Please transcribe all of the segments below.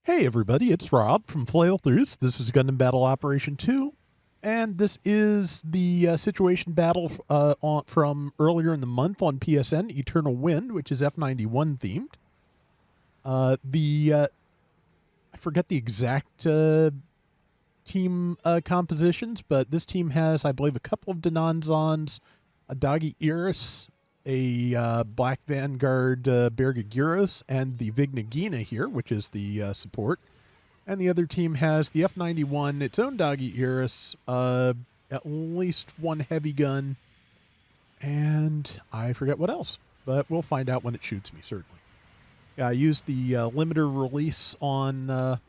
Hey everybody, it's Rob from Flailthroughs. This is Gundam Battle Operation 2, and this is the situation battle from earlier in the month on PSN, Eternal Wind, which is F91 themed. I forget the exact team compositions, but this team has, I believe, a couple of Denanzons, a Dagi Iris, a Black Vanguard Bergagiros, and the Vigna Ghina here, which is the support. And the other team has the F91, its own Dagi Iris, at least one heavy gun, and I forget what else. But we'll find out when it shoots me, certainly. Yeah, I used the limiter release on the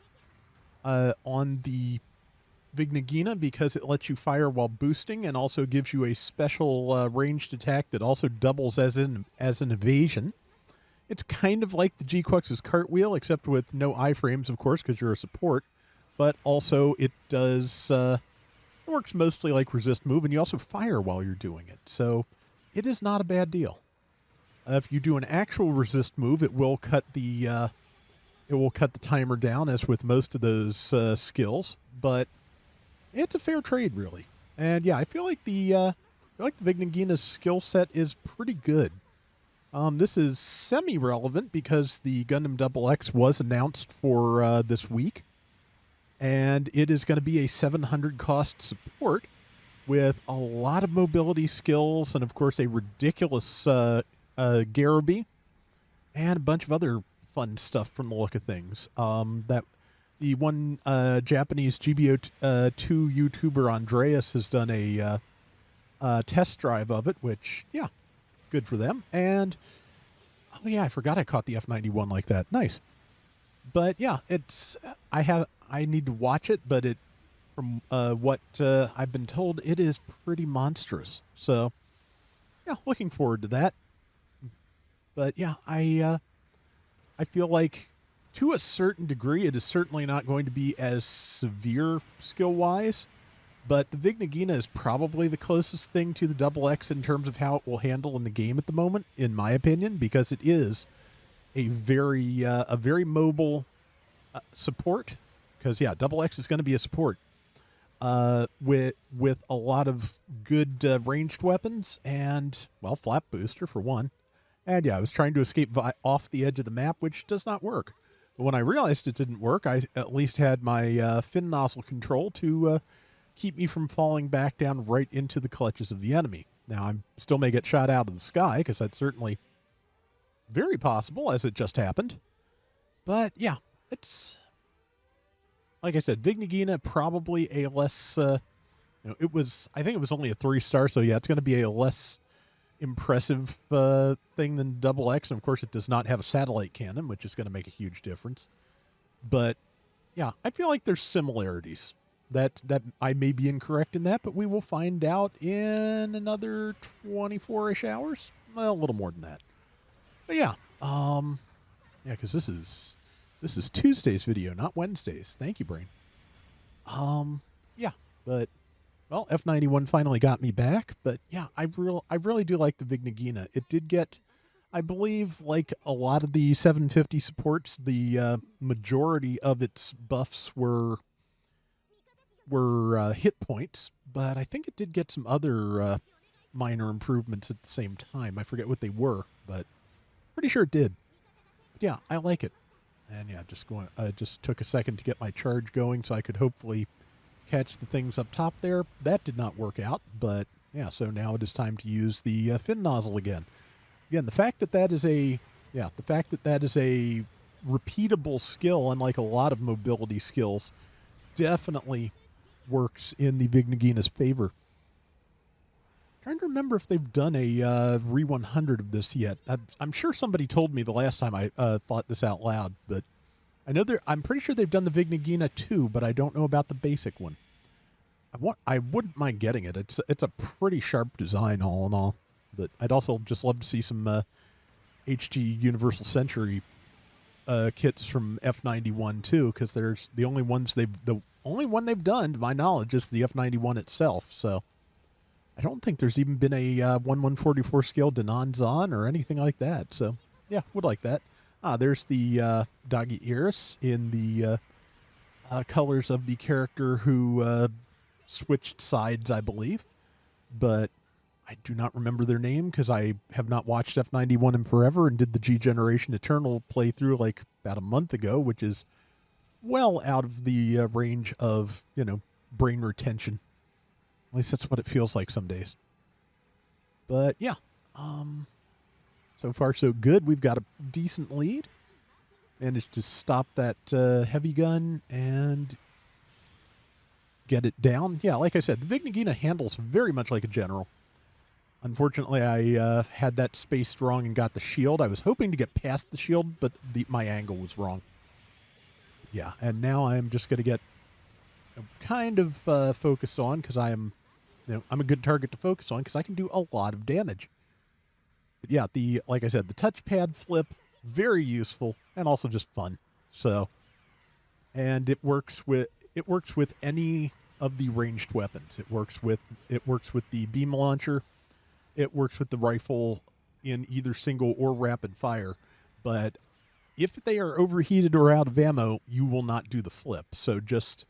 Vigna Ghina because it lets you fire while boosting and also gives you a special ranged attack that also doubles as an evasion. It's kind of like the G-Quex's cartwheel, except with no iframes, of course, because you're a support. But also it does it works mostly like resist move, and you also fire while you're doing it. So it is not a bad deal. If you do an actual resist move, it will cut the timer down, as with most of those skills. But it's a fair trade, really. And yeah, I feel like the Vigna Ghina's skill set is pretty good. This is semi-relevant because the Gundam XX was announced for this week, and it is going to be a 700 cost support with a lot of mobility skills and, of course, a ridiculous Garaby and a bunch of other fun stuff from the look of things. The one Japanese GBO2 YouTuber, Andreas, has done a test drive of it, which, yeah, good for them. And, oh yeah, I forgot I caught the F91 like that. Nice. But, yeah, I need to watch it, but from what I've been told, it is pretty monstrous. So, yeah, looking forward to that. But, yeah, I feel like, to a certain degree, it is certainly not going to be as severe skill-wise, but the Vigna Ghina is probably the closest thing to the Double X in terms of how it will handle in the game at the moment, in my opinion, because it is a very mobile support. Because, yeah, Double X is going to be a support with a lot of good ranged weapons and, well, flap booster for one. And, yeah, I was trying to escape off the edge of the map, which does not work. But when I realized it didn't work, I at least had my fin nozzle control to keep me from falling back down right into the clutches of the enemy. Now, I still may get shot out of the sky, because that's certainly very possible, as it just happened. But, yeah, it's, like I said, Vigna Ghina probably a less, I think it was only a 3-star, so yeah, it's going to be a less impressive thing than Double X. And of course, it does not have a satellite cannon, which is going to make a huge difference. But yeah, I feel like there's similarities. That I may be incorrect in that, but we will find out in another 24-ish hours. Well, a little more than that. But yeah, because this is Tuesday's video, not Wednesday's. Thank you, brain. Yeah, but. Well, F91 finally got me back, but yeah, I really do like the Vigna Ghina. It did get, I believe, like a lot of the 750 supports, the majority of its buffs were hit points, but I think it did get some other minor improvements at the same time. I forget what they were, but pretty sure it did. But yeah, I like it. And yeah, just took a second to get my charge going so I could hopefully catch the things up top there. That did not work out, but yeah, so now it is time to use the fin nozzle again. Again, the fact that that is a repeatable skill, unlike a lot of mobility skills, definitely works in the Vigna Ghina's favor. Trying to remember if they've done a Re 100 of this yet. I'm sure somebody told me the last time I thought this out loud, but I know I'm pretty sure they've done the Vigna Ghina 2, but I don't know about the basic one. I wouldn't mind getting it. It's a pretty sharp design, all in all. But I'd also just love to see some HG Universal Century kits from F91 too, because there's the only one they've done, to my knowledge, is the F91 itself. So I don't think there's even been a 1144 scale Denanzon or anything like that. So yeah, would like that. There's the doggy Iris in the colors of the character who switched sides, I believe. But I do not remember their name because I have not watched F91 in forever and did the G Generation Eternal playthrough like about a month ago, which is well out of the range of, brain retention. At least that's what it feels like some days. But yeah, so far so good. We've got a decent lead. Managed to stop that heavy gun and get it down. Yeah, like I said, the Vigna Ghina handles very much like a general. Unfortunately, I had that spaced wrong and got the shield. I was hoping to get past the shield, but my angle was wrong. Yeah, and now I'm just going to get kind of focused on because I'm a good target to focus on because I can do a lot of damage. But yeah, like I said, the touchpad flip, very useful and also just fun. So, and it works with any of the ranged weapons. It works with the beam launcher. It works with the rifle in either single or rapid fire. But if they are overheated or out of ammo, you will not do the flip. So just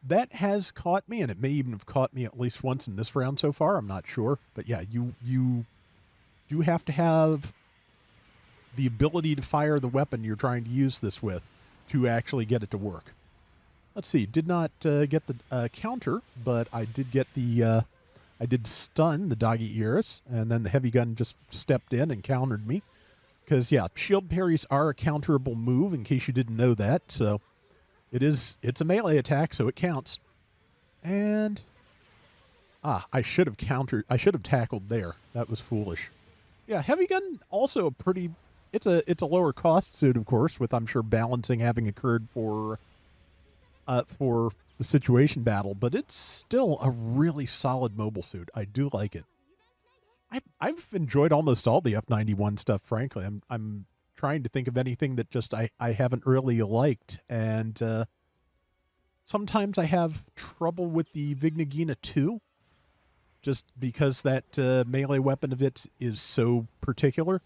that has caught me, and it may even have caught me at least once in this round so far. I'm not sure. But yeah, you do have to have the ability to fire the weapon you're trying to use this with to actually get it to work. Let's see. Did not get the counter, but I did get the... I did stun the doggy Iris, and then the heavy gun just stepped in and countered me. Because, yeah, shield parries are a counterable move, in case you didn't know that. So, it's a melee attack, so it counts. And, I should have tackled there. That was foolish. Yeah, heavy gun, also it's a lower cost suit, of course, with, I'm sure, balancing having occurred for the situation battle, but it's still a really solid mobile suit. I do like it. I've enjoyed almost all the F91 stuff, frankly. I'm trying to think of anything that just I haven't really liked, and sometimes I have trouble with the Vigna Ghina 2, just because that melee weapon of it is so particular.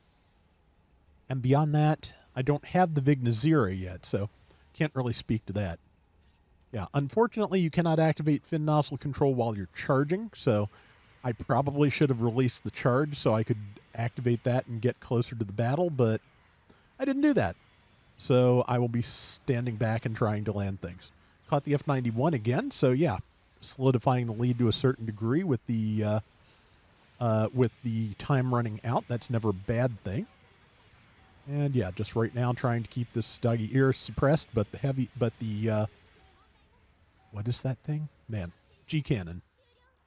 And beyond that, I don't have the Vigna 0 yet, so can't really speak to that. Yeah, unfortunately, you cannot activate fin nozzle control while you're charging, so I probably should have released the charge so I could activate that and get closer to the battle, but I didn't do that. So I will be standing back and trying to land things. Caught the F91 again, so yeah, solidifying the lead to a certain degree with the time running out. That's never a bad thing. And yeah, just right now trying to keep this doggy Iris suppressed, but the what is that thing? Man, G-Cannon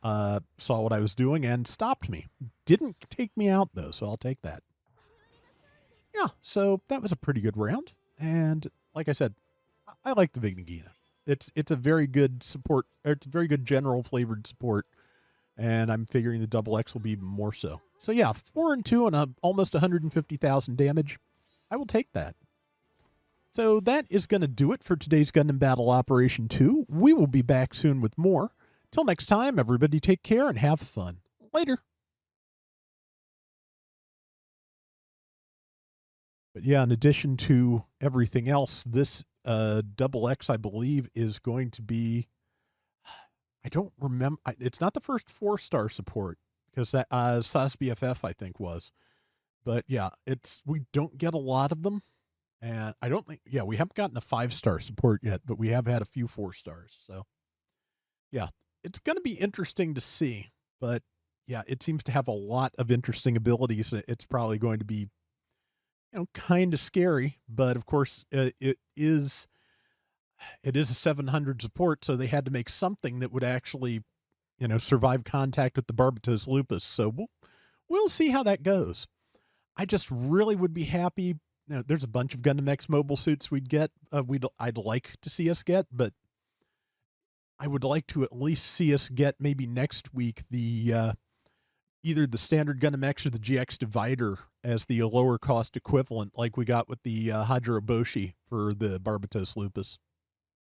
saw what I was doing and stopped me. Didn't take me out, though, so I'll take that. Yeah, so that was a pretty good round. And like I said, I like the Vigna Ghina. It's a very good support. It's a very good general flavored support. And I'm figuring the Double X will be even more so. So yeah, 4-2 and almost 150,000 damage. I will take that. So that is going to do it for today's Gundam Battle Operation 2. We will be back soon with more. Till next time, everybody take care and have fun. Later. But yeah, in addition to everything else, this Double X, I believe, is going to be... I don't remember. It's not the first 4-star support, because that SAS BFF, I think, was. But yeah, we don't get a lot of them. And I don't think, yeah, we haven't gotten a 5-star support yet, but we have had a few 4 stars. So, yeah, it's going to be interesting to see. But, yeah, it seems to have a lot of interesting abilities. It's probably going to be, kind of scary. But, of course, it is a 700 support, so they had to make something that would actually, survive contact with the Barbatos Lupus. So, we'll see how that goes. I just really would be happy. There's a bunch of Gundam X mobile suits we'd get. I'd like to see us get, but I would like to at least see us get maybe next week the either the standard Gundam X or the GX Divider as the lower cost equivalent, like we got with the Hajiro Boshi for the Barbatos Lupus.